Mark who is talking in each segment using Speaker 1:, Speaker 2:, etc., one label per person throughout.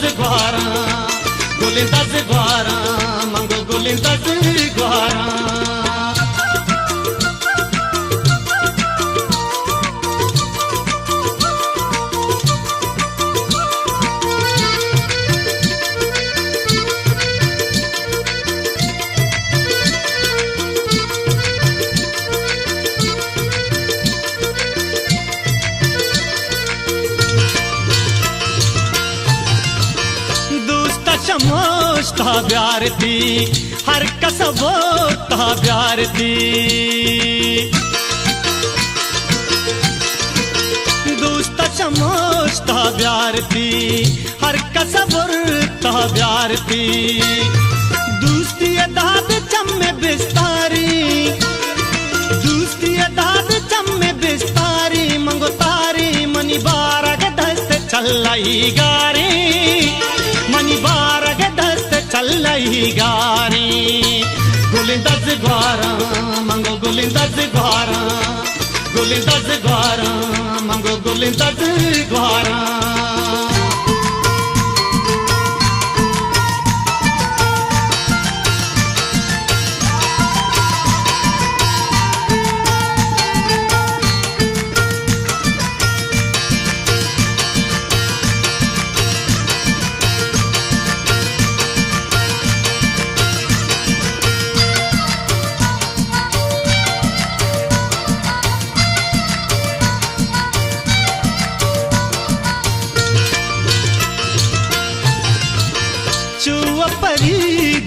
Speaker 1: zgwara, gulinda zgwara, mango gulinda zgwara.
Speaker 2: शमोस्ता ब्यारती हर कसबोता ब्यारती दोस्ता शमोस्ता ब्यारती हर कसबोता ब्यारती दोस्ती दाद चम्मे बिस्तारी दोस्ती दाद चम्मे बिस्तारी मंगो तारी मनी बारग दस्त चलाई गारी मनी बारग दस्त चलाई गारी गुलिंदा zgwara, mango गुलिंदा zgwara, गुलिंदा zgwara, mango गुलिंदा zgwara.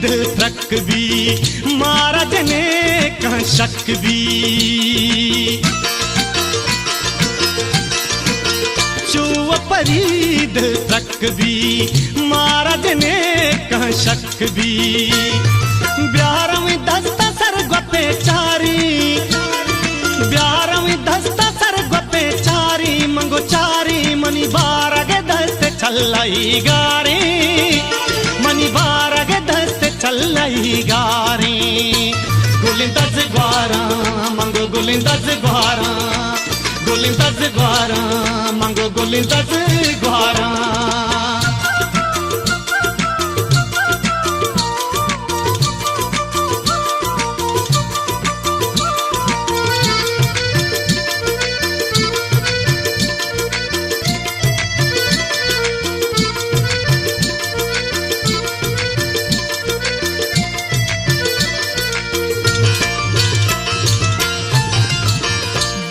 Speaker 2: दिल तक भी महाराज ने कहा शक भी चुआ परी दिल तक भी महाराज ने कहा शक भी ब्यारवीं दस्ता सर गपे चारी ब्यारवीं दस्ता सर गपे चारी मंगो चारी मनी बारग दस्त चलाई गारी मनी बारग दस्त चलाई गारी गुलिंदा zgwara, mango गुलिंदा zgwara, गुलिंदा zgwara, mango गुलिंदा zgwara.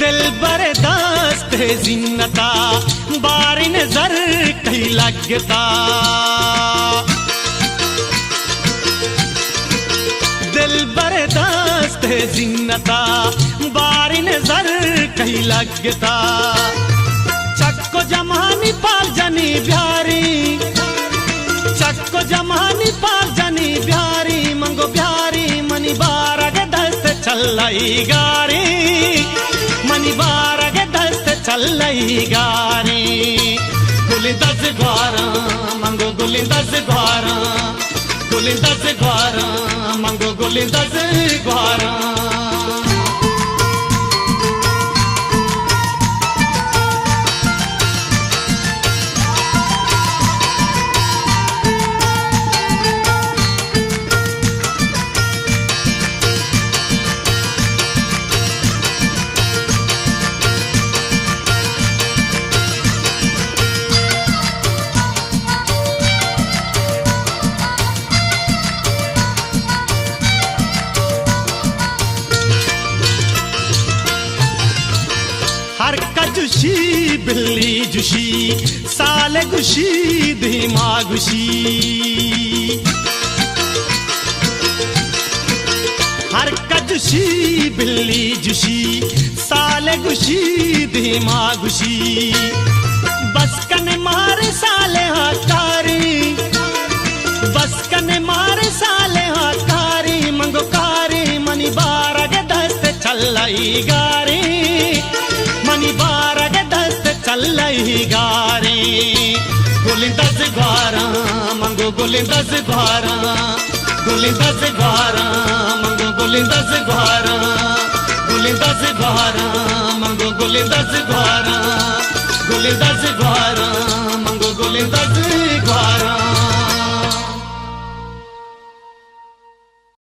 Speaker 2: दिल बरदास्त जिन्नता बारी नजर कहीं लगता दिल बरदास्त जिन्नता बारी नजर कहीं लगता चक्को जमानी पाल जानी बिहारी चक्को जमानी पाल जानी बिहारी मंगो बिहारी मनी बारग दस्त चलाई गारी मनी बारग दस्त चलाई गारी गुलिंदा zgwara, mango गुलिंदा zgwara, गुलिंदा zgwara, mango गुलिंदा zgwara. हर कजुशी बिल्ली जुशी साले गुशी धीमा गुशी हर कजुशी बिल्ली जुशी साले गुशी धीमा गुशी बस कने मारे साले हाकारी बस कने मारे साले हाकारी मंगो कारी मनी बारग दस्त चलाई गारी मनी बारग दस्त चलाई गारी गुलिंदा zgwara, mango गुलिंदा zgwara, गुलिंदा zgwara, mango गुलिंदा zgwara, गुलिंदा zgwara, mango गुलिंदा zgwara, गुलिंदा zgwara.